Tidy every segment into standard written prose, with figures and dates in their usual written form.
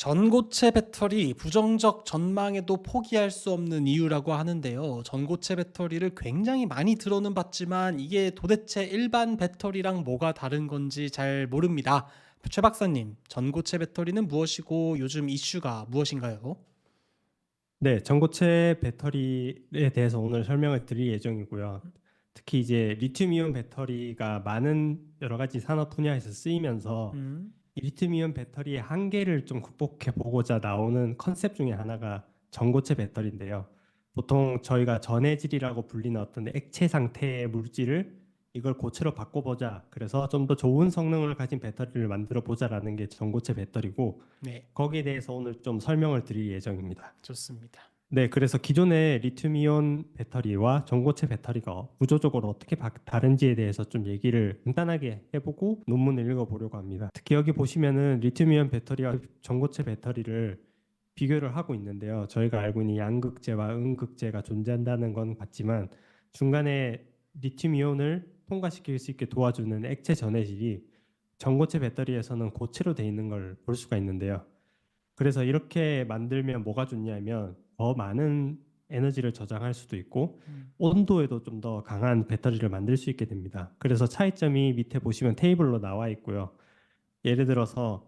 전고체 배터리 부정적 전망에도 포기할 수 없는 이유라고 하는데요. 전고체 배터리를 굉장히 많이 들어는 봤지만 이게 도대체 일반 배터리랑 뭐가 다른 건지 잘 모릅니다. 최 박사님, 전고체 배터리는 무엇이고 요즘 이슈가 무엇인가요? 네, 전고체 배터리에 대해서 오늘 설명을 드릴 예정이고요. 특히 이제 리튬이온 배터리가 많은 여러 가지 산업 분야에서 쓰이면서 음, 이 리튬이온 배터리의 한계를 좀 극복해 보고자 나오는 컨셉 중에 하나가 전고체 배터리인데요. 보통 저희가 전해질이라고 불리는 어떤 액체 상태의 물질을 이걸 고체로 바꿔보자. 그래서 좀 더 좋은 성능을 가진 배터리를 만들어 보자라는 게 전고체 배터리고 네, 거기에 대해서 오늘 좀 설명을 드릴 예정입니다. 좋습니다. 네, 그래서 기존의 리튬이온 배터리와 전고체 배터리가 구조적으로 어떻게 다른지에 대해서 좀 얘기를 간단하게 해보고 논문을 읽어보려고 합니다. 특히 여기 보시면은 리튬이온 배터리와 전고체 배터리를 비교를 하고 있는데요. 저희가 알고 있는 양극재와 음극재가 존재한다는 건 같지만 중간에 리튬이온을 통과시킬 수 있게 도와주는 액체 전해질이 전고체 배터리에서는 고체로 되어 있는 걸 볼 수가 있는데요. 그래서 이렇게 만들면 뭐가 좋냐면 더 많은 에너지를 저장할 수도 있고 음, 온도에도 좀 더 강한 배터리를 만들 수 있게 됩니다. 그래서 차이점이 밑에 보시면 테이블로 나와 있고요. 예를 들어서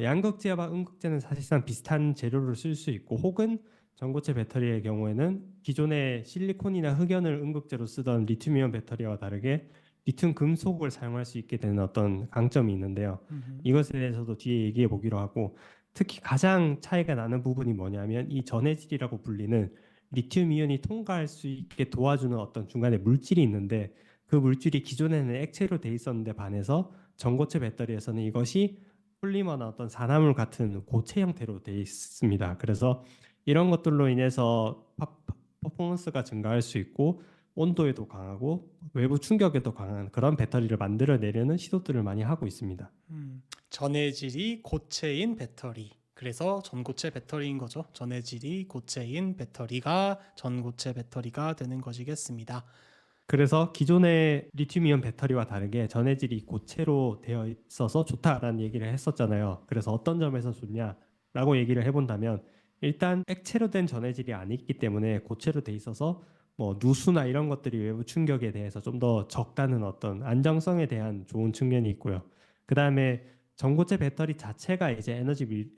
양극재와 음극재는 사실상 비슷한 재료를 쓸 수 있고 혹은 전고체 배터리의 경우에는 기존의 실리콘이나 흑연을 음극재로 쓰던 리튬이온 배터리와 다르게 리튬 금속을 사용할 수 있게 되는 어떤 강점이 있는데요. 음, 이것에 대해서도 뒤에 얘기해 보기로 하고 특히 가장 차이가 나는 부분이 뭐냐면 이 전해질이라고 불리는 리튬 이온이 통과할 수 있게 도와주는 어떤 중간에 물질이 있는데 그 물질이 기존에는 액체로 돼 있었는데 반해서 전고체 배터리에서는 이것이 폴리머나 어떤 산화물 같은 고체 형태로 되어 있습니다. 그래서 이런 것들로 인해서 퍼포먼스가 증가할 수 있고 온도에도 강하고 외부 충격에도 강한 그런 배터리를 만들어내려는 시도들을 많이 하고 있습니다. 전해질이 고체인 배터리. 그래서 전고체 배터리인 거죠. 전해질이 고체인 배터리가 전고체 배터리가 되는 것이겠습니다. 그래서 기존의 리튬이온 배터리와 다르게 전해질이 고체로 되어 있어서 좋다라는 얘기를 했었잖아요. 그래서 어떤 점에서 좋냐라고 얘기를 해본다면 일단 액체로 된 전해질이 아니기 때문에 고체로 돼 있어서 뭐 누수나 이런 것들이 외부 충격에 대해서 좀 더 적다는 어떤 안정성에 대한 좋은 측면이 있고요. 그다음에 전고체 배터리 자체가 이제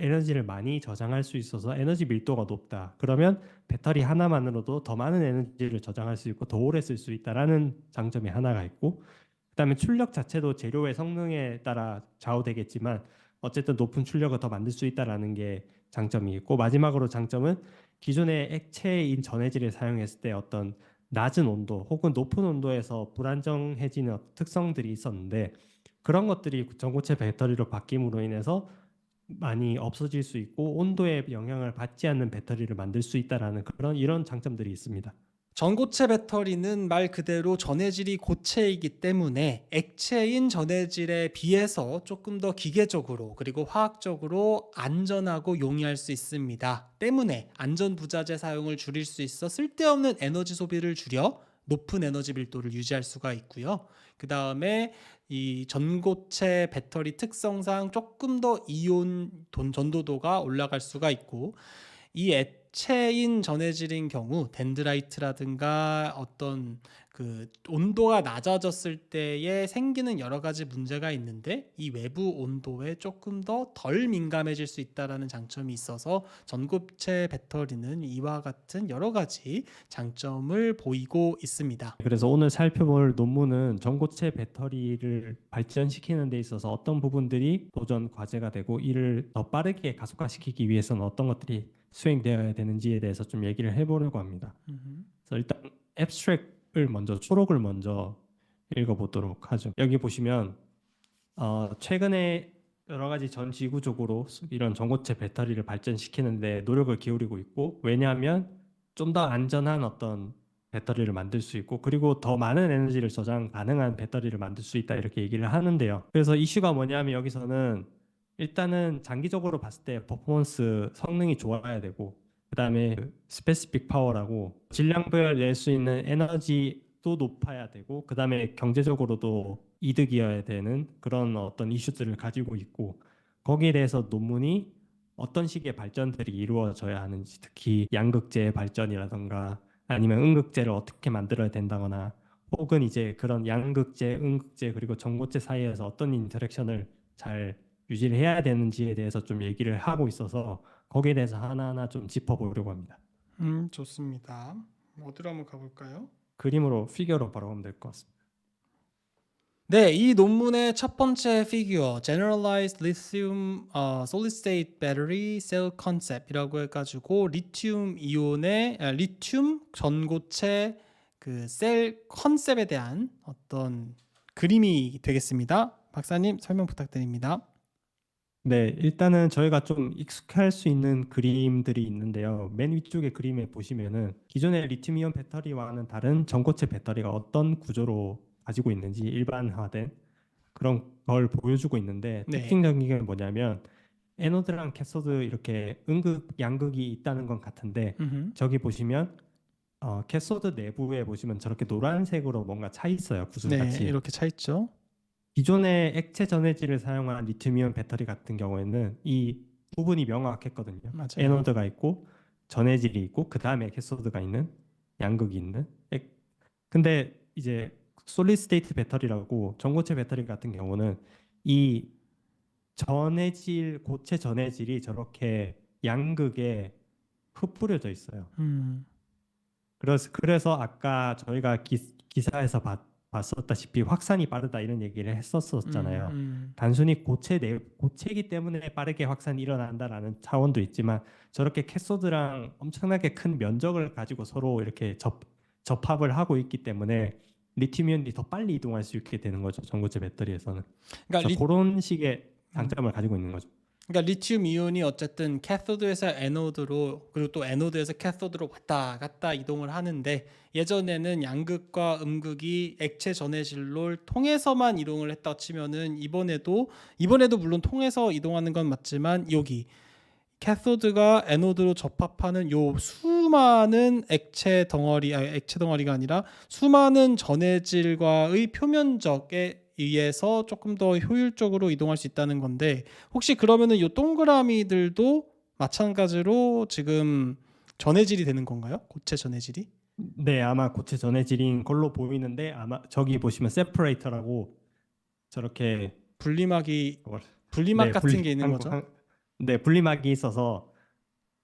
에너지를 많이 저장할 수 있어서 에너지 밀도가 높다. 그러면 배터리 하나만으로도 더 많은 에너지를 저장할 수 있고 더 오래 쓸 수 있다라는 장점이 하나가 있고 그다음에 출력 자체도 재료의 성능에 따라 좌우되겠지만 어쨌든 높은 출력을 더 만들 수 있다라는 게 장점이 있고 마지막으로 장점은 기존의 액체인 전해질을 사용했을 때 어떤 낮은 온도 혹은 높은 온도에서 불안정해지는 특성들이 있었는데 그런 것들이 전고체 배터리로 바뀜으로 인해서 많이 없어질 수 있고 온도에 영향을 받지 않는 배터리를 만들 수 있다라는 그런 이런 장점들이 있습니다. 전고체 배터리는 말 그대로 전해질이 고체이기 때문에 액체인 전해질에 비해서 조금 더 기계적으로 그리고 화학적으로 안전하고 용이할 수 있습니다. 때문에 안전 부자재 사용을 줄일 수 있어 쓸데없는 에너지 소비를 줄여 높은 에너지 밀도를 유지할 수가 있고요. 그 다음에 이 전고체 배터리 특성상 조금 더 전도도가 올라갈 수가 있고 이 액체인 전해질인 경우 덴드라이트라든가 어떤 그 온도가 낮아졌을 때에 생기는 여러 가지 문제가 있는데 이 외부 온도에 조금 더 덜 민감해질 수 있다라는 장점이 있어서 전고체 배터리는 이와 같은 여러 가지 장점을 보이고 있습니다. 그래서 오늘 살펴볼 논문은 전고체 배터리를 발전시키는 데 있어서 어떤 부분들이 도전 과제가 되고 이를 더 빠르게 가속화시키기 위해서는 어떤 것들이 수행되어야 되는지에 대해서 좀 얘기를 해보려고 합니다. 음흠. 그래서 일단 앱스트랙을 먼저 초록을 먼저 읽어보도록 하죠. 여기 보시면 최근에 여러 가지 전 지구적으로 이런 전고체 배터리를 발전시키는데 노력을 기울이고 있고 왜냐하면 좀 더 안전한 어떤 배터리를 만들 수 있고 그리고 더 많은 에너지를 저장 가능한 배터리를 만들 수 있다 이렇게 얘기를 하는데요. 그래서 이슈가 뭐냐면 여기서는 일단은 장기적으로 봤을 때 퍼포먼스 성능이 좋아야 되고 그다음에 스페시픽 파워라고 질량별 낼 수 있는 에너지도 높아야 되고 그다음에 경제적으로도 이득이어야 되는 그런 어떤 이슈들을 가지고 있고 거기에 대해서 논문이 어떤 식의 발전들이 이루어져야 하는지, 특히 양극재의 발전이라던가 아니면 음극재를 어떻게 만들어야 된다거나 혹은 이제 그런 양극재, 음극재 그리고 전고체 사이에서 어떤 인터랙션을 잘 유지를 해야 되는지에 대해서 좀 얘기를 하고 있어서 거기에 대해서 하나하나 좀 짚어보려고 합니다. 좋습니다. 어디로 한번 가볼까요? 그림으로 피규어로 바로 가면 될 것 같습니다. 네, 이 논문의 첫 번째 피규어 Generalized Lithium Solid State Battery Cell Concept이라고 해가지고 리튬 전고체 그 셀 컨셉에 대한 어떤 그림이 되겠습니다. 박사님 설명 부탁드립니다. 네, 일단은 저희가 좀 익숙할 수 있는 그림들이 있는데요. 맨 위쪽의 그림에 보시면은 기존의 리튬이온 배터리와는 다른 전고체 배터리가 어떤 구조로 가지고 있는지 일반화된 그런 걸 보여주고 있는데 네. 특징적인 게 뭐냐면 에노드랑 캐소드 이렇게 음극, 양극이 있다는 건 같은데 음흠. 저기 보시면 캐소드 내부에 보시면 저렇게 노란색으로 뭔가 차 있어요. 네, 구슬같이. 이렇게 차 있죠. 기존의 액체 전해질을 사용한 리튬이온 배터리 같은 경우에는 이 부분이 명확했거든요. 맞아요. 에노드가 있고 전해질이 있고 그 다음에 캐소드가 있는 양극이 있는. 근데 이제 솔리드 스테이트 배터리라고 전고체 배터리 같은 경우는 이 전해질 고체 전해질이 저렇게 양극에 흩뿌려져 있어요. 음, 그래서 아까 저희가 기사에서 봤었다시피 확산이 빠르다 이런 얘기를 했었잖아요. 단순히 고체이기 때문에 빠르게 확산이 일어난다라는 차원도 있지만 저렇게 캐소드랑 엄청나게 큰 면적을 가지고 서로 이렇게 접합을 하고 있기 때문에 리튬이온이 더 빨리 이동할 수 있게 되는 거죠. 전고체 배터리에서는. 그러니까 그래서 그런 식의 장점을 가지고 있는 거죠. 그러니까 리튬 이온이 어쨌든 캐소드에서 에노드로 그리고 또 에노드에서 캐소드로 왔다 갔다 이동을 하는데 예전에는 양극과 음극이 액체 전해질로 통해서만 이동을 했다 치면은 이번에도 물론 통해서 이동하는 건 맞지만 여기 캐소드가 에노드로 접합하는 요 수많은 액체 덩어리가 아니라 수많은 전해질과의 표면적에 의해서 조금 더 효율적으로 이동할 수 있다는 건데 혹시 그러면은 요 동그라미들도 마찬가지로 지금 전해질이 되는 건가요? 고체 전해질이? 네, 아마 고체 전해질인 걸로 보이는데 아마 저기 보시면 세퍼레이터라고 저렇게 분리막 네, 같은 게 있는 거죠? 네, 분리막이 있어서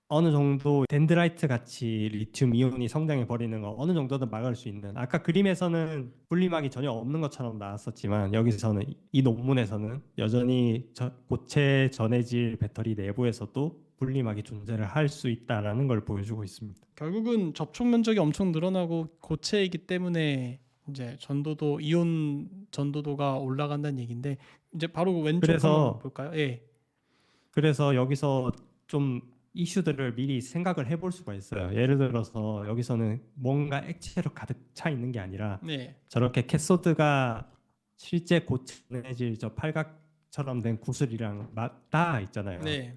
어느 정도 덴드라이트 같이 리튬 이온이 성장해 버리는 거 어느 정도는 막을 수 있는 아까 그림에서는 분리막이 전혀 없는 것처럼 나왔었지만 여기서는 이 논문에서는 여전히 고체 전해질 배터리 내부에서도 분리막이 존재를 할 수 있다라는 걸 보여주고 있습니다. 결국은 접촉 면적이 엄청 늘어나고 고체이기 때문에 이제 이온 전도도가 올라간다는 얘기인데 이제 바로 왼쪽 한번 볼까요? 예. 그래서 여기서 좀 이슈들을 미리 생각을 해볼 수가 있어요. 예를 들어서 여기서는 뭔가 액체로 가득 차 있는 게 아니라 네. 저렇게 캐소드가 실제 고체질 저 팔각처럼 된 구슬이랑 맞닿아 있잖아요. 네.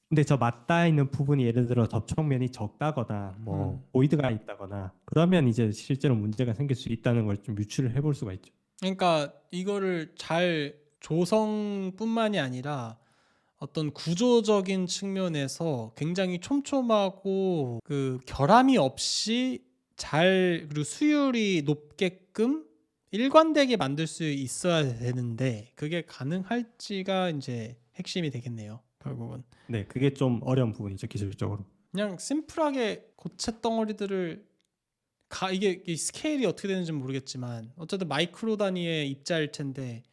근데 저 맞닿아 있는 부분이 예를 들어 접촉면이 적다거나 뭐 보이드가 있다거나 그러면 이제 실제로 문제가 생길 수 있다는 걸 좀 유추를 해볼 수가 있죠. 그러니까 이거를 잘 조성뿐만이 아니라 어떤 구조적인 측면에서 굉장히 촘촘하고 그 결함이 없이 잘 그리고 수율이 높게끔 일관되게 만들 수 있어야 되는데 그게 가능할지가 이제 핵심이 되겠네요. 결국은 네, 그게 좀 어려운 부분이죠, 기술적으로. 그냥 심플하게 고체 덩어리들을 이게 이 스케일이 어떻게 되는지 모르겠지만 어쨌든 마이크로 단위의 입자일 텐데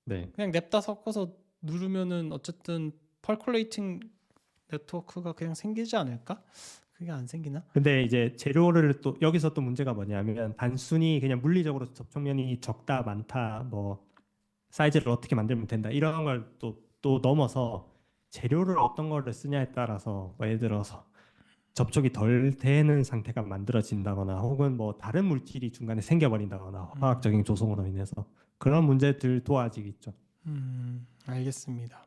네. 그냥 냅다 섞어서 누르면은 어쨌든 펄콜레이팅 네트워크가 그냥 생기지 않을까? 그게 안 생기나? 근데 이제 재료를 또 여기서 또 문제가 뭐냐면 단순히 그냥 물리적으로 접촉면이 적다 많다 뭐 사이즈를 어떻게 만들면 된다 이런 걸 또 넘어서 재료를 어떤 거를 쓰냐에 따라서 뭐 예를 들어서 접촉이 덜 되는 상태가 만들어진다거나 혹은 뭐 다른 물질이 중간에 생겨버린다거나 화학적인 조성으로 인해서 그런 문제들도 아직 있죠. 알겠습니다.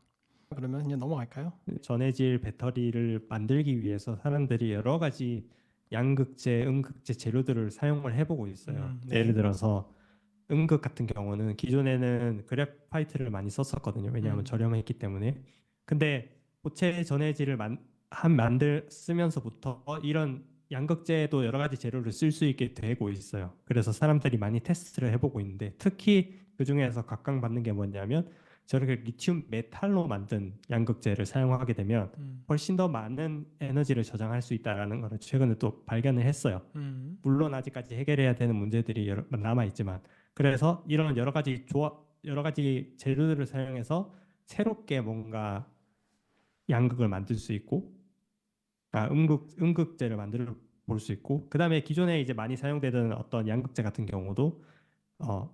그러면 그냥 넘어갈까요? 전해질 배터리를 만들기 위해서 사람들이 여러 가지 양극재, 음극재 재료들을 사용을 해보고 있어요. 네. 예를 들어서 음극 같은 경우는 기존에는 그래파이트를 많이 썼었거든요. 왜냐하면 저렴했기 때문에. 근데 고체 전해질을 쓰면서부터 이런 양극재도 여러 가지 재료를 쓸 수 있게 되고 있어요. 그래서 사람들이 많이 테스트를 해보고 있는데 특히 그 중에서 각광받는 게 뭐냐면 저렇게 리튬 메탈로 만든 양극재를 사용하게 되면 음. 훨씬 더 많은 에너지를 저장할 수 있다라는 것을 최근에 또 발견을 했어요. 음. 물론 아직까지 해결해야 되는 문제들이 남아 있지만 그래서 이런 여러 가지 재료들을 사용해서 새롭게 뭔가 양극을 만들 수 있고 음극재를 만들어 볼 수 있고 그다음에 기존에 이제 많이 사용되던 어떤 양극재 같은 경우도 어,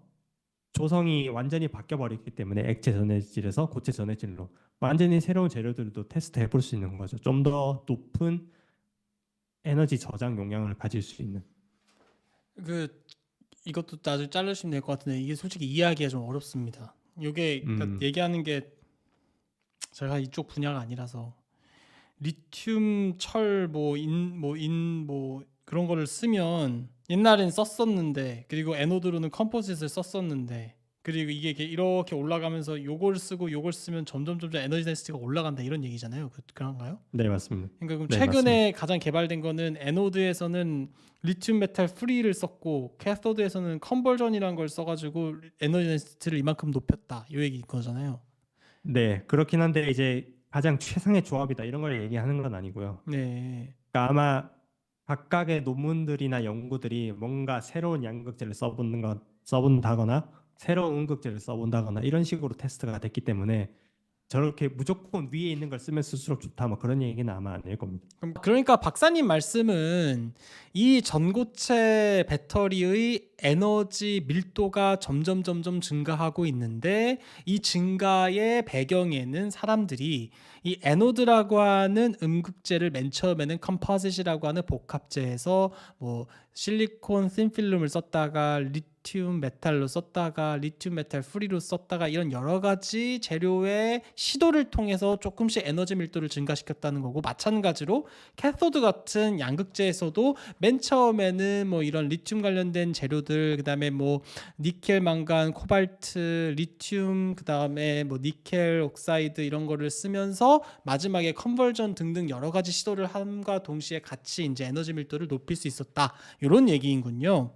조성이 완전히 바뀌어 버렸기 때문에 액체 전해질에서 고체 전해질로 완전히 새로운 재료들도 테스트해 볼 수 있는 거죠. 좀 더 높은 에너지 저장 용량을 가질 수 있는. 그 이것도 나중에 자르시면 될 것 같은데 이게 솔직히 이해하기가 좀 어렵습니다. 이게 그러니까 얘기하는 게 제가 이쪽 분야가 아니라서 리튬, 철, 뭐 그런 거를 쓰면 옛날엔 썼었는데 그리고 에노드로는 컴포짓을 썼었는데 그리고 이렇게 올라가면서 요걸 쓰고 요걸 쓰면 점점 에너지 덴시티가 올라간다 이런 얘기잖아요. 그런가요? 네, 맞습니다. 그러니까 그럼 네, 최근에 맞습니다. 가장 개발된 거는 에노드에서는 리튬 메탈 프리를 썼고 캐소드에서는 컨버전이라는 걸 써가지고 에너지 덴시티를 이만큼 높였다 이 얘기인 거잖아요. 네, 그렇긴 한데 이제 가장 최상의 조합이다 이런 걸 얘기하는 건 아니고요. 네. 그러니까 아마 각각의 논문들이나 연구들이 뭔가 새로운 양극재를 써본다거나 새로운 음극재를 써본다거나 이런 식으로 테스트가 됐기 때문에 저렇게 무조건 위에 있는 걸 쓰면 쓸수록 좋다 뭐 그런 얘기는 아마 아닐 겁니다. 그러니까 박사님 말씀은 이 전고체 배터리의 에너지 밀도가 점점 증가하고 있는데 이 증가의 배경에는 사람들이 이 에노드라고 하는 음극재를 맨 처음에는 컴포짓이라고 하는 복합재에서 뭐 실리콘 틴필름을 썼다가 리튬 메탈로 썼다가 리튬 메탈 프리로 썼다가 이런 여러 가지 재료의 시도를 통해서 조금씩 에너지 밀도를 증가시켰다는 거고 마찬가지로 캐소드 같은 양극재에서도 맨 처음에는 뭐 이런 리튬 관련된 재료들 그다음에 뭐 니켈, 망간, 코발트, 리튬 그다음에 뭐 니켈 옥사이드 이런 거를 쓰면서 마지막에 컨버전 등등 여러 가지 시도를 함과 동시에 같이 이제 에너지 밀도를 높일 수 있었다. 이런 얘기인군요.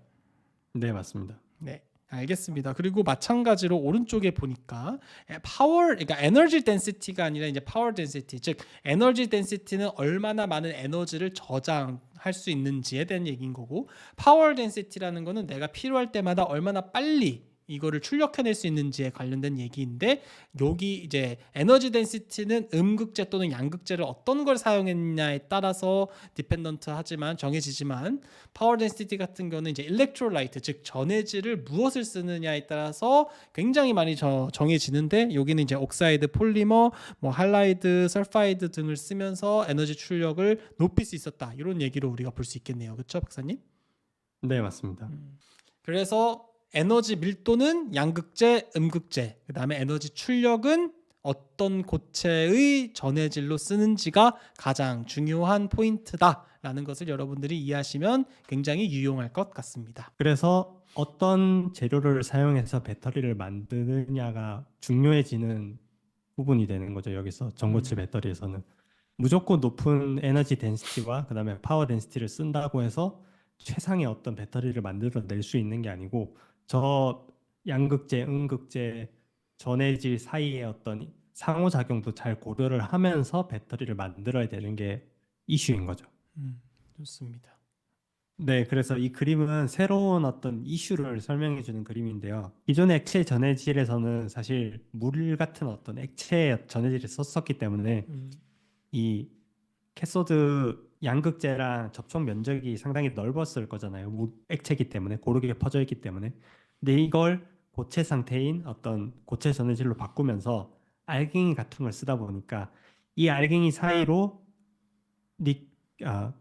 네, 맞습니다. 네. 알겠습니다. 그리고 마찬가지로 오른쪽에 보니까 그러니까 에너지 덴시티가 아니라 이제 파워 덴시티, 즉 에너지 덴시티는 얼마나 많은 에너지를 저장할 수 있는지에 대한 얘기인 거고, 파워 덴시티라는 거는 내가 필요할 때마다 얼마나 빨리 이거를 출력해낼 수 있는지에 관련된 얘기인데 여기 이제 에너지 덴시티는 음극재 또는 양극재를 어떤 걸 사용했냐에 따라서 디펜던트 하지만 정해지지만 파워 덴시티 같은 거는 이제 일렉트로라이트 즉 전해질을 무엇을 쓰느냐에 따라서 굉장히 많이 정해지는데 여기는 이제 옥사이드 폴리머 뭐 할라이드 설파이드 등을 쓰면서 에너지 출력을 높일 수 있었다 이런 얘기로 우리가 볼 수 있겠네요. 그렇죠 박사님? 네, 맞습니다. 그래서 에너지 밀도는 양극재, 음극재, 그 다음에 에너지 출력은 어떤 고체의 전해질로 쓰는지가 가장 중요한 포인트다라는 것을 여러분들이 이해하시면 굉장히 유용할 것 같습니다. 그래서 어떤 재료를 사용해서 배터리를 만드느냐가 중요해지는 부분이 되는 거죠. 여기서 전고체 배터리에서는 무조건 높은 에너지 덴시티와 그다음에 파워 덴시티를 쓴다고 해서 최상의 어떤 배터리를 만들어낼 수 있는 게 아니고 저 양극재, 음극재, 전해질 사이의 어떤 상호작용도 잘 고려를 하면서 배터리를 만들어야 되는 게 이슈인 거죠. 좋습니다. 네, 그래서 이 그림은 새로운 어떤 이슈를 설명해 주는 그림인데요. 기존의 액체 전해질에서는 사실 물 같은 어떤 액체 전해질을 썼었기 때문에 이 캐소드 양극재랑 접촉 면적이 상당히 넓었을 거잖아요. 액체이기 때문에 고르게 퍼져 있기 때문에. 근데 이걸 고체 상태인 어떤 고체 전해질로 바꾸면서 알갱이 같은 걸 쓰다 보니까 이 알갱이 사이로 리, 아,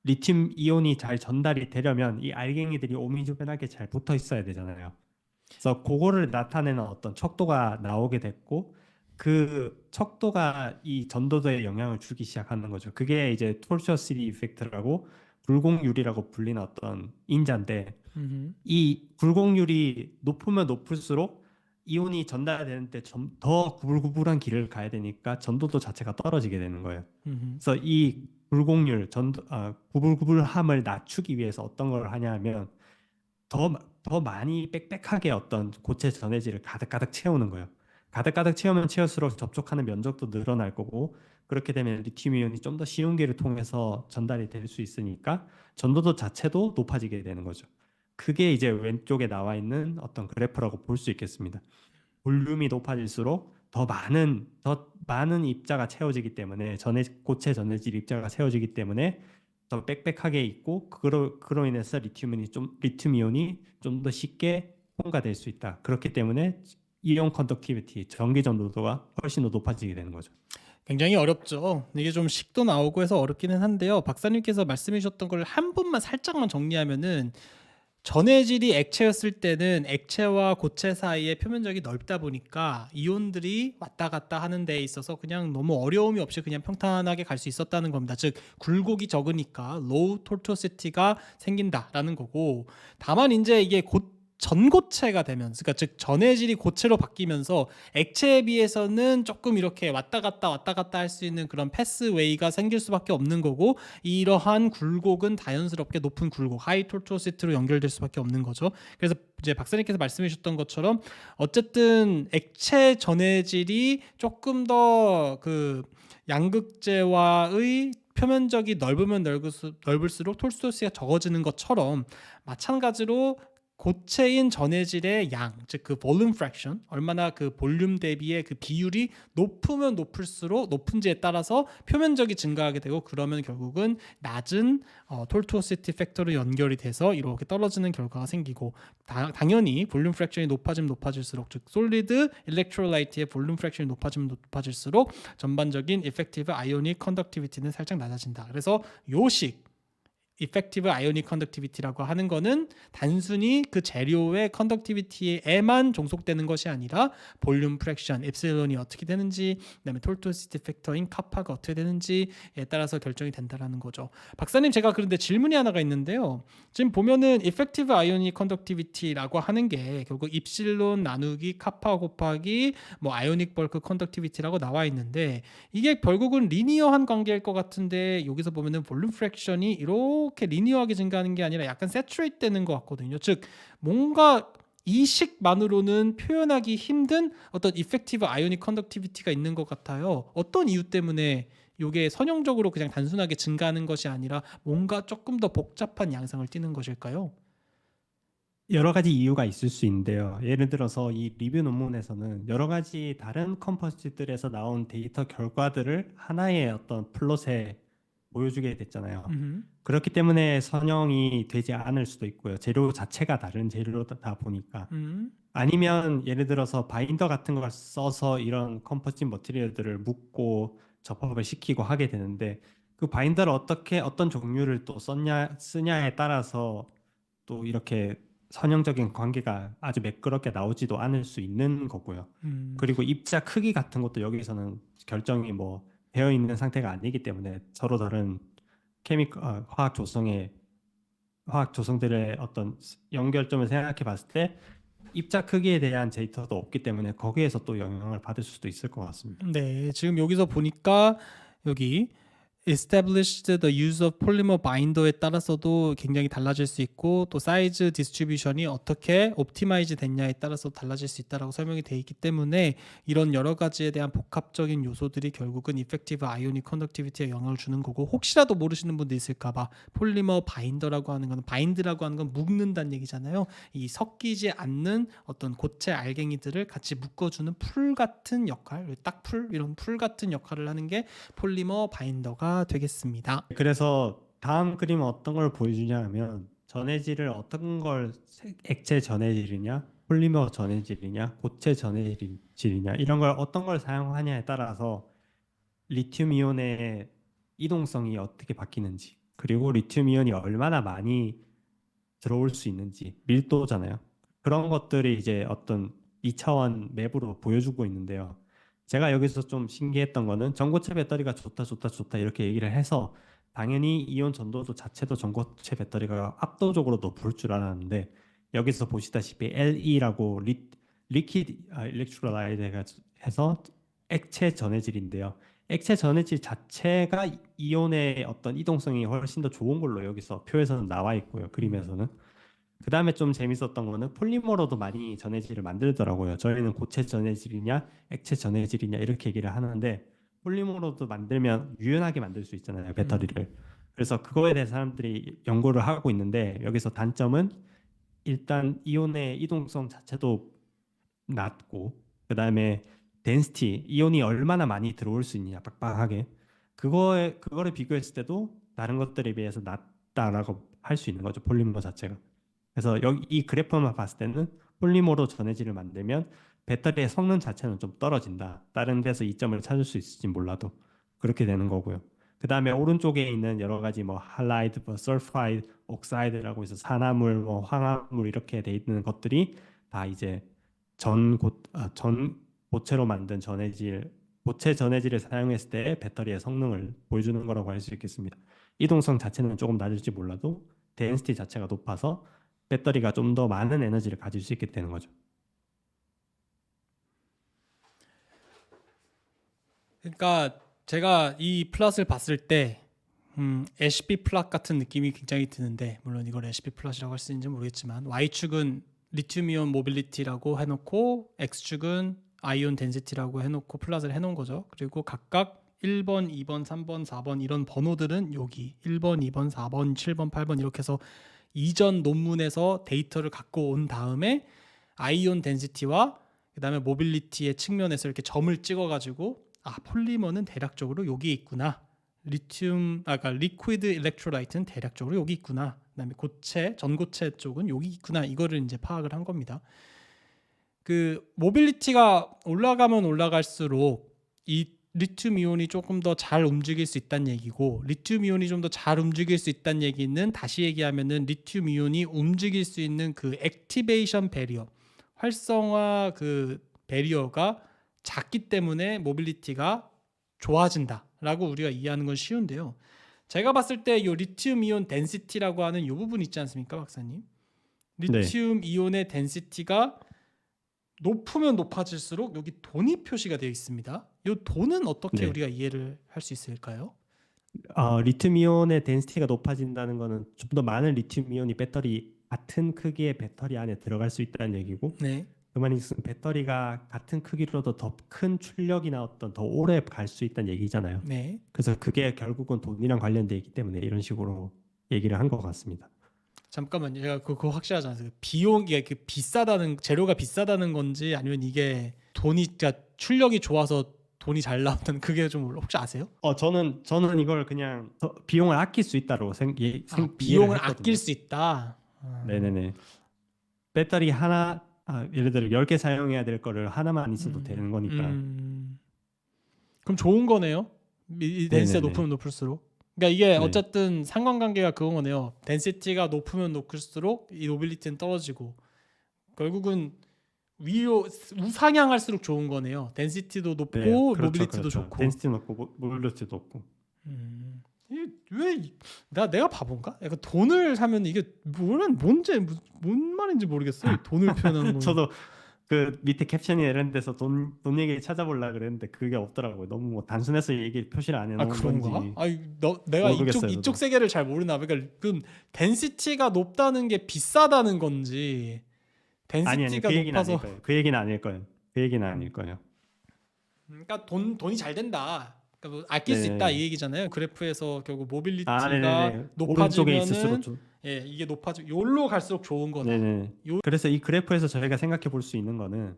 리튬 이온이 잘 전달이 되려면 이 알갱이들이 오밀조밀하게 잘 붙어 있어야 되잖아요. 그래서 그거를 나타내는 어떤 척도가 나오게 됐고 그 척도가 이 전도도에 영향을 주기 시작하는 거죠. 그게 이제 톨셔시리 이펙트라고 굴곡률이라고 불리는 어떤 인자인데 이 굴곡률이 높으면 높을수록 이온이 전달되는데 좀 더 구불구불한 길을 가야 되니까 전도도 자체가 떨어지게 되는 거예요. 음. 그래서 이 불공률, 구불구불함을 낮추기 위해서 어떤 걸 하냐면 더 많이 빽빽하게 어떤 고체 전해질을 가득가득 채우는 거예요. 가득가득 채우면 채울수록 접촉하는 면적도 늘어날 거고 그렇게 되면 리튬 이온이 좀 더 쉬운 길을 통해서 전달이 될 수 있으니까 전도도 자체도 높아지게 되는 거죠. 그게 이제 왼쪽에 나와 있는 어떤 그래프라고 볼 수 있겠습니다. 볼륨이 높아질수록 더 많은 입자가 채워지기 때문에 고체 전해질 입자가 채워지기 때문에 더 빽빽하게 있고 그로 인해서 리튬 이온이 좀 더 쉽게 통과될 수 있다. 그렇기 때문에 이온 컨덕티비티 전기 전도도가 훨씬 더 높아지게 되는 거죠. 굉장히 어렵죠. 이게 좀 식도 나오고 해서 어렵기는 한데요. 박사님께서 말씀해 주셨던 걸 한 번만 살짝만 정리하면은 전해질이 액체였을 때는 액체와 고체 사이의 표면적이 넓다 보니까 이온들이 왔다 갔다 하는 데 있어서 그냥 너무 어려움이 없이 그냥 평탄하게 갈 수 있었다는 겁니다. 즉 굴곡이 적으니까 low tortuosity가 생긴다라는 거고, 다만 이제 이게 전고체가 되면서, 그러니까 즉 전해질이 고체로 바뀌면서 액체에 비해서는 조금 이렇게 왔다 갔다 할 수 있는 그런 패스웨이가 생길 수밖에 없는 거고, 이러한 굴곡은 자연스럽게 높은 굴곡 하이 톨토시티로 연결될 수밖에 없는 거죠. 그래서 이제 박사님께서 말씀해 주셨던 것처럼 어쨌든 액체 전해질이 조금 더 그 양극재와의 표면적이 넓을수록 톨토시티가 적어지는 것처럼, 마찬가지로 고체인 전해질의 양, 즉 그 볼륨 프랙션, 얼마나 그 볼륨 대비의 그 비율이 높으면 높을수록 높은지에 따라서 표면적이 증가하게 되고, 그러면 결국은 낮은 톨투어시티 팩터로 연결이 돼서 이렇게 떨어지는 결과가 생기고, 당연히 볼륨 프랙션이 높아지면 높아질수록, 즉 솔리드 일렉트로라이트의 볼륨 프랙션이 높아지면 높아질수록 전반적인 이펙티브 아이오닉 컨덕티비티는 살짝 낮아진다. 그래서 요식 effective ionic conductivity라고 하는 거는 단순히 그 재료의 컨덕티비티에만 종속되는 것이 아니라 볼륨 프랙션 엡실론이 어떻게 되는지, 그다음에 톨토시티 팩터인 카파가 어떻게 되는지에 따라서 결정이 된다라는 거죠. 박사님, 제가 그런데 질문이 하나가 있는데요. 지금 보면은 effective ionic conductivity라고 하는 게 결국 입실론 나누기 카파 곱하기 뭐 아이오닉 벌크 컨덕티비티라고 나와 있는데, 이게 결국은 리니어한 관계일 것 같은데, 여기서 보면은 볼륨 프랙션이 이렇게 리니어하게 증가하는 게 아니라 약간 세츄레이트 되는 것 같거든요. 즉 뭔가 이 식만으로는 표현하기 힘든 어떤 이펙티브 아이오닉 컨덕티비티가 있는 것 같아요. 어떤 이유 때문에 이게 선형적으로 그냥 단순하게 증가하는 것이 아니라 뭔가 조금 더 복잡한 양상을 띠는 것일까요? 여러 가지 이유가 있을 수 있는데요. 예를 들어서 이 리뷰 논문에서는 여러 가지 다른 컴포지트들에서 나온 데이터 결과들을 하나의 어떤 플롯에 보여주게 됐잖아요. 음. 그렇기 때문에 선형이 되지 않을 수도 있고요. 재료 자체가 다른 재료다 보니까. 음. 아니면 예를 들어서 바인더 같은 걸 써서 이런 컴포짓 머티리얼들을 묶고 접합을 시키고 하게 되는데, 그 바인더를 어떤 종류를 또 쓰냐에 따라서 또 이렇게 선형적인 관계가 아주 매끄럽게 나오지도 않을 수 있는 거고요. 음. 그리고 입자 크기 같은 것도 여기서는 결정이 뭐 되어 있는 상태가 아니기 때문에 서로 다른 화학 조성들의 어떤 연결점을 생각해 봤을 때 입자 크기에 대한 데이터도 없기 때문에 거기에서 또 영향을 받을 수도 있을 것 같습니다. 네, 지금 여기서 보니까 여기 established the use of polymer binder에 따라서도 굉장히 달라질 수 있고, 또 사이즈 디스트리뷰션이 어떻게 옵티마이즈 됐냐에 따라서 달라질 수 있다라고 설명이 돼 있기 때문에, 이런 여러 가지에 대한 복합적인 요소들이 결국은 effective ionic conductivity에 영향을 주는 거고, 혹시라도 모르시는 분도 있을까봐 폴리머 바인더라고 하는 건, 바인드라고 하는 건 묶는다는 얘기잖아요. 이 섞이지 않는 어떤 고체 알갱이들을 같이 묶어주는 풀 같은 역할, 딱풀 이런 풀 같은 역할을 하는 게 폴리머 바인더가 되겠습니다. 그래서 다음 그림은 어떤 걸 보여주냐 하면 전해질을 액체 전해질이냐, 폴리머 전해질이냐, 고체 전해질이냐 이런 걸 어떤 걸 사용하냐에 따라서 리튬 이온의 이동성이 어떻게 바뀌는지, 그리고 리튬 이온이 얼마나 많이 들어올 수 있는지, 밀도잖아요. 그런 것들이 이제 어떤 2차원 맵으로 보여주고 있는데요. 제가 여기서 좀 신기했던 거는 전고체 배터리가 좋다 이렇게 얘기를 해서 당연히 이온 전도도 자체도 전고체 배터리가 압도적으로 높을 줄 알았는데, 여기서 보시다시피 LE라고 리퀴드 일렉트로라이트가 해서 액체 전해질인데요. 액체 전해질 자체가 이온의 어떤 이동성이 훨씬 더 좋은 걸로 여기서 표에서는 나와 있고요. 그림에서는. 그 다음에 좀 재밌었던 거는 폴리머로도 많이 전해질을 만들더라고요. 저희는 고체 전해질이냐 액체 전해질이냐 이렇게 얘기를 하는데 폴리머로도 만들면 유연하게 만들 수 있잖아요. 배터리를. 그래서 그거에 대해서 사람들이 연구를 하고 있는데 여기서 단점은 일단 이온의 이동성 자체도 낮고 그 다음에 덴시티 이온이 얼마나 많이 들어올 수 있느냐 빡빡하게 그거를 비교했을 때도 다른 것들에 비해서 낮다라고 할 수 있는 거죠. 폴리머 자체가. 그래서 여기 이 그래프만 봤을 때는 폴리머로 전해질을 만들면 배터리의 성능 자체는 좀 떨어진다. 다른 데서 이점을 찾을 수 있을지 몰라도 그렇게 되는 거고요. 그 다음에 오른쪽에 있는 여러 가지 뭐 할라이드, 뭐 설파이드, 옥사이드라고 해서 산화물, 뭐 황화물 이렇게 돼 있는 것들이 다 이제 전 고체로 만든 전해질, 고체 전해질을 사용했을 때 배터리의 성능을 보여주는 거라고 할 수 있겠습니다. 이동성 자체는 조금 낮을지 몰라도 density 자체가 높아서 배터리가 좀 더 많은 에너지를 가질 수 있게 되는 거죠. 그러니까 제가 이 플랫을 봤을 때 HP 플랫 같은 느낌이 굉장히 드는데 물론 이걸 HP 플랫이라고 할 수 있는지 모르겠지만 Y축은 리튬이온 모빌리티라고 해놓고 X축은 아이온 덴시티라고 해놓고 플랫을 해놓은 거죠. 그리고 각각 1번, 2번, 3번, 4번 이런 번호들은 여기 1번, 2번, 4번, 7번, 8번 이렇게 해서 이전 논문에서 데이터를 갖고 온 다음에 아이온 덴시티와 그다음에 모빌리티의 측면에서 이렇게 점을 찍어가지고 폴리머는 대략적으로 여기 있구나. 그러니까 리퀴드 일렉트로라이트는 대략적으로 여기 있구나. 그다음에 전고체 쪽은 여기 있구나. 이거를 이제 파악을 한 겁니다. 그 모빌리티가 올라가면 올라갈수록 이 리튬 이온이 조금 더 잘 움직일 수 있다는 얘기고 리튬 이온이 좀 더 잘 움직일 수 있다는 얘기는 다시 얘기하면은 리튬 이온이 움직일 수 있는 그 액티베이션 배리어, 활성화 그 배리어가 작기 때문에 모빌리티가 좋아진다라고 우리가 이해하는 건 쉬운데요. 제가 봤을 때 이 리튬 이온 덴시티라고 하는 이 부분 있지 않습니까, 박사님? 리튬 이온의 덴시티가 높으면 높아질수록 여기 돈이 표시가 되어 있습니다. 이 돈은 어떻게 네. 우리가 이해를 할 수 있을까요? 리튬 이온의 덴시티가 높아진다는 거는 좀 더 많은 리튬 이온이 배터리 같은 크기의 배터리 안에 들어갈 수 있다는 얘기고 네. 그 말은 배터리가 같은 크기로도 더 큰 출력이나 어떤 더 오래 갈 수 있다는 얘기잖아요. 네. 그래서 그게 결국은 돈이랑 관련돼 있기 때문에 이런 식으로 얘기를 한 것 같습니다. 잠깐만요. 제가 그거 확실하지 않아요. 비용이 그 비싸다는 재료가 비싸다는 건지 아니면 이게 그러니까 출력이 좋아서 돈이 잘 나온다는 그게 좀 혹시 아세요? 저는 이걸 그냥 비용을 아낄 수 있다고 비용을 이해를 아낄 했거든요. 수 있다. 네네네. 배터리 하나 예를 들어 10개 사용해야 될 거를 하나만 있어도 되는 거니까. 그럼 좋은 거네요. 이 덴시티가 네네네. 높으면 높을수록. 그러니까 이게 네. 어쨌든 상관관계가 그건 거네요. 덴시티가 높으면 높을수록 이 모빌리티는 떨어지고 결국은 위로 우상향할수록 좋은 거네요. 덴시티도 높고 네, 그렇죠, 모빌리티도 그렇죠. 좋고. 덴시티 높고 모빌리티도 높고. 내가 바본가? 약간 돈을 사면 이게 뭔 말인지 모르겠어요. 돈을 표현하는 건. 저도 그 밑에 캡션이나 이런 데서 돈 얘기 찾아보려고 그랬는데 그게 없더라고요. 너무 뭐 단순해서 얘기 표시를 안 해놓은 그런가? 건지. 내가 모르겠어요, 이쪽 저도. 세계를 잘 모르나 봐. 그러니까 그럼 덴시티가 높다는 게 비싸다는 건지 아니 덴시티가 그 얘기는 높아서 아닐 거예요. 그 얘기는 아닐 거예요. 그 얘기는 아닐 거예요. 그러니까 돈이 잘 된다. 그러니까 뭐 아낄 수 네. 있다 이 얘기잖아요. 그래프에서 결국 모빌리티가 네네네. 오른쪽에 있을수록 높아지면은 좀. 이게 요로 갈수록 좋은 거다. 네네. 그래서 이 그래프에서 저희가 생각해 볼 수 있는 거는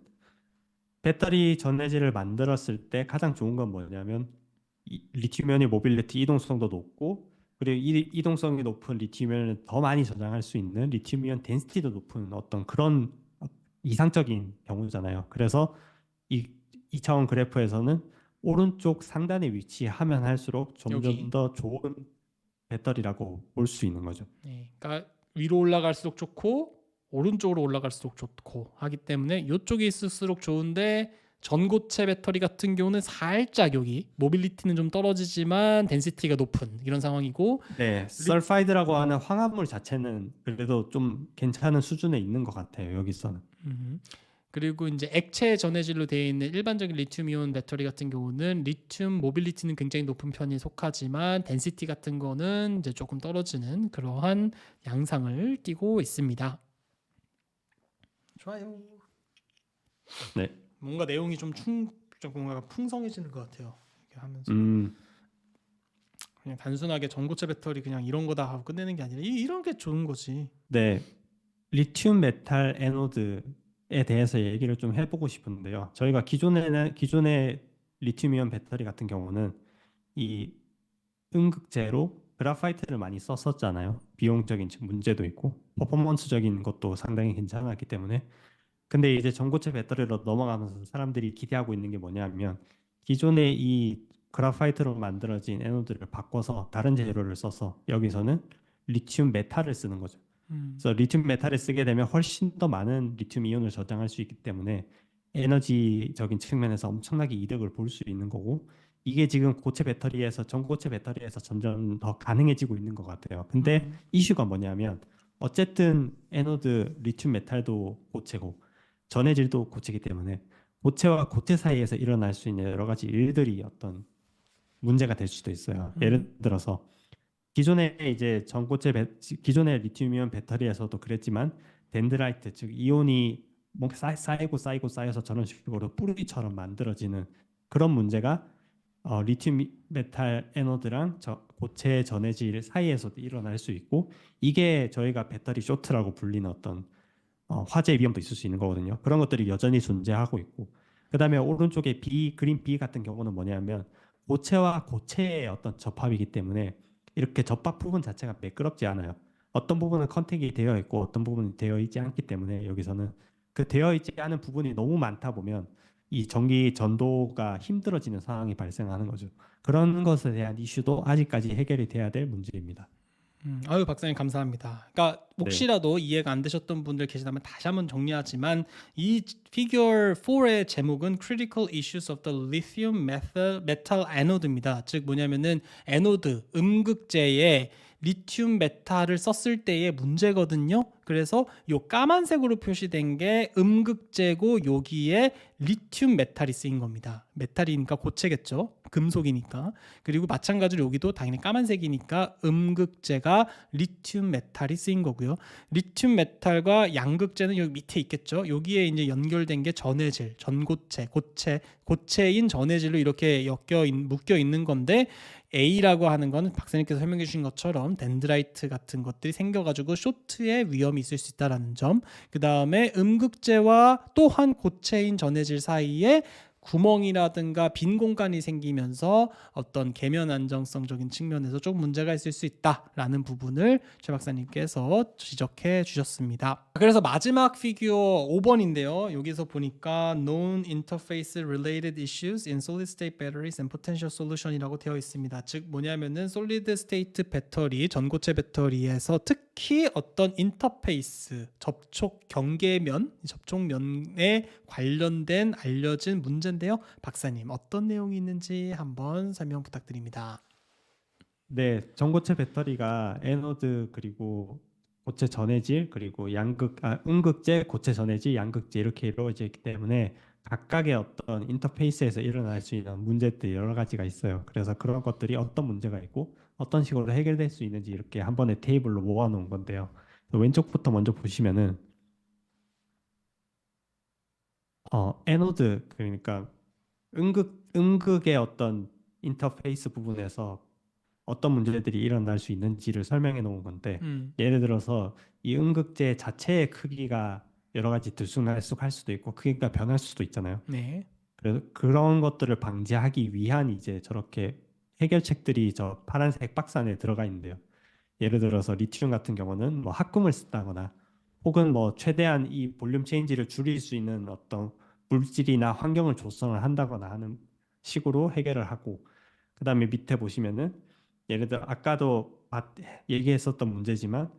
배터리 전해질을 만들었을 때 가장 좋은 건 뭐냐면 리튬이온의 모빌리티 이동성도 높고 그리고 이동성이 높은 리튬이온을 더 많이 저장할 수 있는 리튬이온 덴시티도 높은 어떤 그런 이상적인 경우잖아요. 그래서 이 2차원 그래프에서는 오른쪽 상단에 위치하면 할수록 점점 여기. 더 좋은 배터리라고 볼 수 있는 거죠. 네, 그러니까 위로 올라갈수록 좋고 오른쪽으로 올라갈수록 좋고 하기 때문에 이쪽에 있을수록 좋은데 전고체 배터리 같은 경우는 살짝 여기 모빌리티는 좀 떨어지지만 덴시티가 높은 이런 상황이고 네, 설파이드라고 하는 황합물 자체는 그래도 좀 괜찮은 수준에 있는 것 같아요. 여기서는. 그리고 이제 액체 전해질로 되어 있는 일반적인 리튬이온 배터리 같은 경우는 리튬 모빌리티는 굉장히 높은 편에 속하지만 덴시티 같은 거는 이제 조금 떨어지는 그러한 양상을 띠고 있습니다. 좋아요. 네. 뭔가 내용이 좀 뭔가 풍성해지는 것 같아요. 이렇게 하면서 그냥 단순하게 전고체 배터리 그냥 이런 거다 하고 끝내는 게 아니라 이런 게 좋은 거지. 네. 리튬 메탈 에노드에 대해서 얘기를 좀 해보고 싶은데요. 저희가 기존의 리튬이온 배터리 같은 경우는 이 음극재로 그라파이트를 많이 썼었잖아요. 비용적인 문제도 있고 퍼포먼스적인 것도 상당히 괜찮았기 때문에. 근데 이제 전고체 배터리로 넘어가면서 사람들이 기대하고 있는 게 뭐냐면 기존의 이 그라파이트로 만들어진 에노드를 바꿔서 다른 재료를 써서 여기서는 리튬 메탈을 쓰는 거죠. 그래서 리튬 메탈을 쓰게 되면 훨씬 더 많은 리튬 이온을 저장할 수 있기 때문에 에너지적인 측면에서 엄청나게 이득을 볼 수 있는 거고 이게 지금 전고체 배터리에서 점점 더 가능해지고 있는 것 같아요. 근데 이슈가 뭐냐면 어쨌든 에노드 리튬 메탈도 고체고 전해질도 고체이기 때문에 고체와 고체 사이에서 일어날 수 있는 여러 가지 일들이 어떤 문제가 될 수도 있어요. 예를 들어서 기존의 리튬이온 배터리에서도 그랬지만 덴드라이트 즉 이온이 뭐 쌓이고 쌓여서 저런 식으로 뿌리처럼 만들어지는 그런 문제가 리튬 메탈 에노드랑 고체 전해질 사이에서도 일어날 수 있고 이게 저희가 배터리 쇼트라고 불리는 어떤 화재 위험도 있을 수 있는 거거든요. 그런 것들이 여전히 존재하고 있고 그다음에 오른쪽에 그린 B 같은 경우는 뭐냐면 고체와 고체의 어떤 접합이기 때문에 이렇게 접합 부분 자체가 매끄럽지 않아요. 어떤 부분은 컨택이 되어 있고 어떤 부분은 되어 있지 않기 때문에 여기서는 그 되어 있지 않은 부분이 너무 많다 보면 이 전기 전도가 힘들어지는 상황이 발생하는 거죠. 그런 것에 대한 이슈도 아직까지 해결이 돼야 될 문제입니다. 아유 박사님 감사합니다. 그러니까 네. 혹시라도 이해가 안 되셨던 분들 계시다면 다시 한번 정리하지만 이 피규어 4의 제목은 Critical Issues of the Lithium Metal Anode입니다. 즉 뭐냐면은 에노드 음극재에 리튬 메탈을 썼을 때의 문제거든요. 그래서 요 까만색으로 표시된 게 음극재고 여기에 리튬 메탈이 쓰인 겁니다. 메탈이니까 고체겠죠. 금속이니까. 그리고 마찬가지로 여기도 당연히 까만색이니까 음극재가 리튬 메탈이 쓰인 거고요. 리튬 메탈과 양극재는 여기 밑에 있겠죠. 여기에 이제 연결된 게 전해질, 전고체, 고체인 전해질로 이렇게 묶여 있는 건데 A라고 하는 건 박사님께서 설명해 주신 것처럼 덴드라이트 같은 것들이 생겨가지고 쇼트의 위험이 있을 수 있다는 점. 그 다음에 음극재와 또한 고체인 전해질 사이에 구멍이라든가 빈 공간이 생기면서 어떤 계면 안정성적인 측면에서 좀 문제가 있을 수 있다라는 부분을 최 박사님께서 지적해 주셨습니다. 그래서 마지막 피규어 5번인데요. 여기서 보니까 known interface related issues in solid state batteries and potential solution이라고 되어 있습니다. 즉 뭐냐면은 solid state 배터리, 전고체 배터리에서 특히 어떤 인터페이스, 접촉면에 관련된 알려진 문제인데요. 박사님 어떤 내용이 있는지 한번 설명 부탁드립니다. 네, 전고체 배터리가 에노드 그리고 고체 전해질 그리고 음극재, 고체 전해질, 양극재 이렇게 이루어져 있기 때문에 각각의 어떤 인터페이스에서 일어날 수 있는 문제들이 여러 가지가 있어요. 그래서 그런 것들이 어떤 문제가 있고 어떤 식으로 해결될 수 있는지 이렇게 한 번에 테이블로 모아놓은 건데요. 왼쪽부터 먼저 보시면은 에노드 그러니까 음극의 어떤 인터페이스 부분에서 어떤 문제들이 일어날 수 있는지를 설명해 놓은 건데 예를 들어서 이 음극재 자체의 크기가 여러 가지 들쑥날쑥할 수도 있고 크기가 변할 수도 있잖아요. 네. 그래서 그런 것들을 방지하기 위한 이제 저렇게 해결책들이 저 파란색 박스 안에 들어가 있는데요. 예를 들어서 리튬 같은 경우는 뭐 합금을 쓴다거나 혹은 뭐 최대한 이 볼륨 체인지를 줄일 수 있는 어떤 물질이나 환경을 조성을 한다거나 하는 식으로 해결을 하고 그다음에 밑에 보시면은 예를 들어 아까도 얘기했었던 문제지만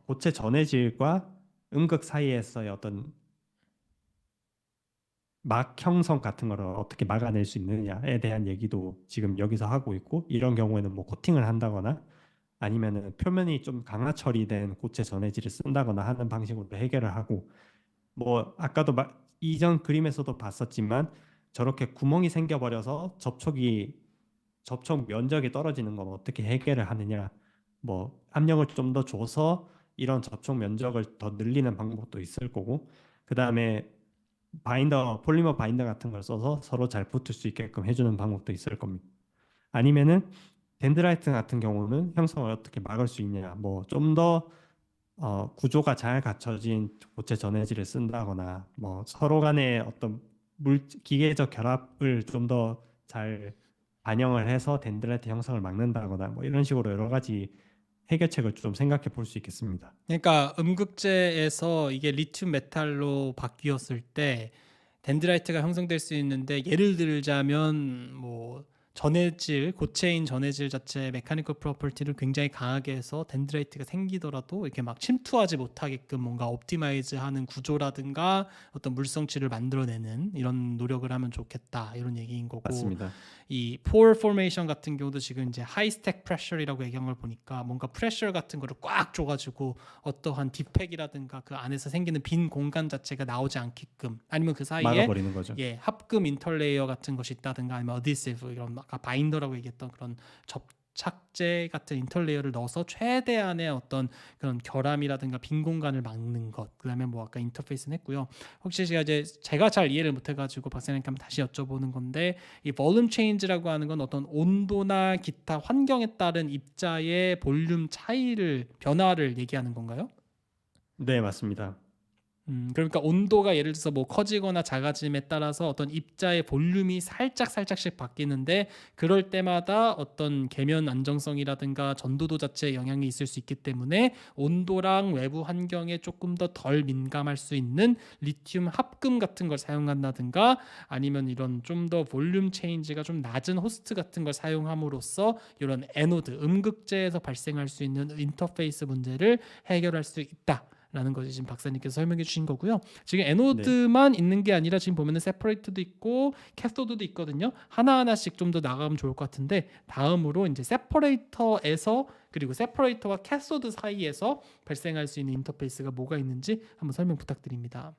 고체 전해질과 음극 사이에서의 어떤 막 형성 같은 거를 어떻게 막아낼 수 있느냐에 대한 얘기도 지금 여기서 하고 있고 이런 경우에는 뭐 코팅을 한다거나 아니면은 표면이 좀 강화 처리된 고체 전해질을 쓴다거나 하는 방식으로 해결을 하고 뭐 아까도 이전 그림에서도 봤었지만 저렇게 구멍이 생겨버려서 접촉 면적이 떨어지는 건 어떻게 해결을 하느냐. 뭐 압력을 좀 더 줘서 이런 접촉 면적을 더 늘리는 방법도 있을 거고, 그 다음에 폴리머 바인더 같은 걸 써서 서로 잘 붙을 수 있게끔 해주는 방법도 있을 겁니다. 아니면은 덴드라이트 같은 경우는 형성을 어떻게 막을 수 있냐, 뭐 좀 더 구조가 잘 갖춰진 고체 전해질을 쓴다거나, 뭐 서로 간의 어떤 기계적 결합을 좀 더 잘 반영을 해서 덴드라이트 형성을 막는다거나, 뭐 이런 식으로 여러 가지 해결책을 좀 생각해 볼 수 있겠습니다. 그러니까 음극재에서 이게 리튬 메탈로 바뀌었을 때 덴드라이트가 형성될 수 있는데, 예를 들자면 뭐 전해질, 고체인 전해질 자체의 메카니컬 프로퍼티를 굉장히 강하게 해서 덴드라이트가 생기더라도 이렇게 막 침투하지 못하게끔 뭔가 옵티마이즈하는 구조라든가 어떤 물성치를 만들어내는 이런 노력을 하면 좋겠다, 이런 얘기인 거고, 맞습니다. 이 pore formation 같은 경우도 지금 이제 high stack pressure이라고 얘기한 걸 보니까 뭔가 프레셔 같은 거를 꽉 줘가지고 어떠한 디팩이라든가 그 안에서 생기는 빈 공간 자체가 나오지 않게끔, 아니면 그 사이에 막아버리는 거죠. 합금 인터레이어 같은 것이 있다든가, 아니면 어디시브, 이런 아까 바인더라고 얘기했던 그런 접착제 같은 인터레이어를 넣어서 최대한의 어떤 그런 결함이라든가 빈 공간을 막는 것. 그다음에 뭐 아까 인터페이스는 했고요. 혹시 제가 잘 이해를 못해가지고 박사님께 한번 다시 여쭤보는 건데, 이 볼륨 체인지라고 하는 건 어떤 온도나 기타 환경에 따른 입자의 볼륨 차이를, 변화를 얘기하는 건가요? 네, 맞습니다. 그러니까 온도가 예를 들어서 뭐 커지거나 작아짐에 따라서 어떤 입자의 볼륨이 살짝씩 바뀌는데, 그럴 때마다 어떤 계면 안정성이라든가 전도도 자체에 영향이 있을 수 있기 때문에 온도랑 외부 환경에 조금 더 덜 민감할 수 있는 리튬 합금 같은 걸 사용한다든가, 아니면 이런 좀 더 볼륨 체인지가 좀 낮은 호스트 같은 걸 사용함으로써 이런 에노드, 음극재에서 발생할 수 있는 인터페이스 문제를 해결할 수 있다 라는 것이 지금 박사님께서 설명해 주신 거고요. 지금 네. 에노드만 있는 게 아니라 지금 보면은 세퍼레이트도 있고 캐소드도 있거든요. 하나하나씩 좀 더 나가면 좋을 것 같은데, 다음으로 이제 세퍼레이터에서, 그리고 세퍼레이터와 캐소드 사이에서 발생할 수 있는 인터페이스가 뭐가 있는지 한번 설명 부탁드립니다.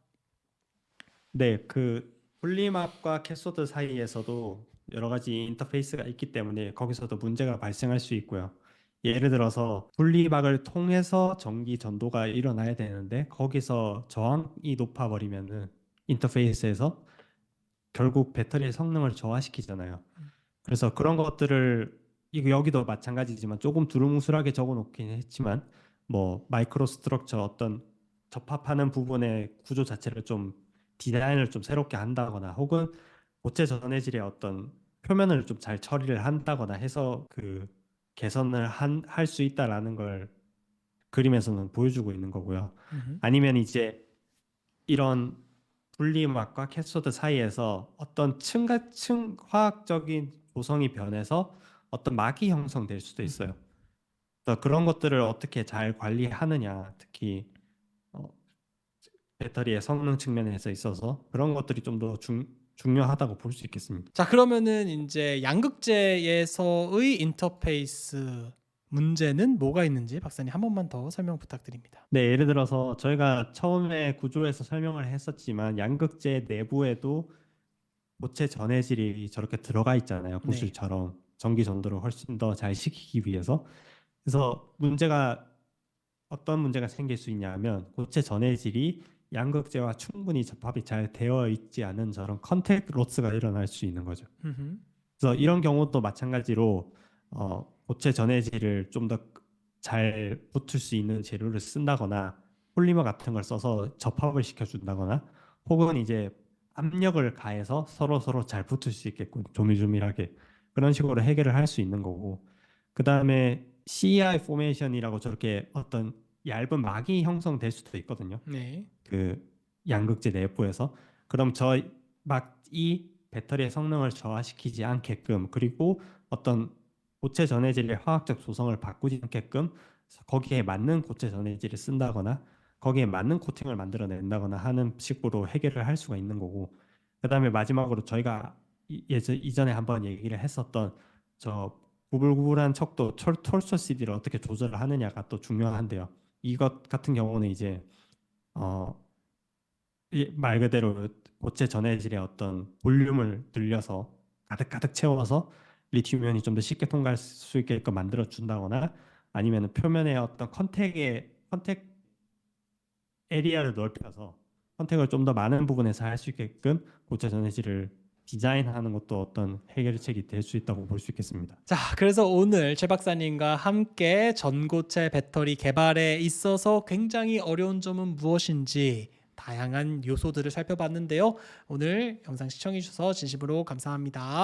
네, 그 폴리막과 캐소드 사이에서도 여러 가지 인터페이스가 있기 때문에 거기서도 문제가 발생할 수 있고요. 예를 들어서 폴리막을 통해서 전기 전도가 일어나야 되는데 거기서 저항이 높아버리면은 인터페이스에서 결국 배터리의 성능을 저하시키잖아요. 그래서 그런 것들을 이거 여기도 마찬가지지만 조금 두루뭉술하게 적어놓긴 했지만, 뭐 마이크로 스트럭처 어떤 접합하는 부분의 구조 자체를 좀 디자인을 좀 새롭게 한다거나, 혹은 고체 전해질의 어떤 표면을 좀 잘 처리를 한다거나 해서 그 개선을 할 수 있다라는 걸 그림에서는 보여주고 있는 거고요. 음흠. 아니면 이제 이런 분리막과 캐소드 사이에서 어떤 층 화학적인 조성이 변해서 어떤 막이 형성될 수도 있어요. 그래서 그런 것들을 어떻게 잘 관리하느냐, 특히 어, 배터리의 성능 측면에서 있어서 그런 것들이 좀 더 중요하다고 볼 수 있겠습니다. 자, 그러면은 이제 양극재에서의 인터페이스 문제는 뭐가 있는지 박사님 한 번만 더 설명 부탁드립니다. 네, 예를 들어서 저희가 처음에 구조에서 설명을 했었지만 양극재 내부에도 고체 전해질이 저렇게 들어가 있잖아요. 네. 부실처럼 전기 전도를 훨씬 더 잘 시키기 위해서. 그래서 어떤 문제가 생길 수 있냐면, 고체 전해질이 양극재와 충분히 접합이 잘 되어 있지 않은 저런 컨택 로스가 일어날 수 있는 거죠. 음흠. 그래서 이런 경우도 마찬가지로 고체 전해질을 좀 더 잘 붙을 수 있는 재료를 쓴다거나, 폴리머 같은 걸 써서 접합을 시켜준다거나, 혹은 이제 압력을 가해서 서로 잘 붙을 수 있게끔 조밀조밀하게 그런 식으로 해결을 할 수 있는 거고, 그 다음에 CEI 포메이션이라고 저렇게 어떤 얇은 막이 형성될 수도 있거든요. 네. 그 양극재 내부에서. 그럼 저 막이 배터리의 성능을 저하시키지 않게끔, 그리고 어떤 고체 전해질의 화학적 조성을 바꾸지 않게끔 거기에 맞는 고체 전해질을 쓴다거나 거기에 맞는 코팅을 만들어낸다거나 하는 식으로 해결을 할 수가 있는 거고, 그다음에 마지막으로 저희가 이전에 한번 얘기를 했었던 저 구불구불한 척도 톨소시디를 어떻게 조절을 하느냐가 또 중요한데요. 이것 같은 경우는 이제 어, 말 그대로 고체 전해질의 어떤 볼륨을 늘려서 가득가득 채워서 리튬이온이 좀 더 쉽게 통과할 수 있게끔 만들어 준다거나 아니면 표면에 어떤 컨택 에리아를 넓혀서 컨택을 좀 더 많은 부분에서 할 수 있게끔 고체 전해질을 디자인하는 것도 어떤 해결책이 될 수 있다고 볼 수 있겠습니다. 자, 그래서 오늘 최 박사님과 함께 전고체 배터리 개발에 있어서 굉장히 어려운 점은 무엇인지 다양한 요소들을 살펴봤는데요. 오늘 영상 시청해 주셔서 진심으로 감사합니다.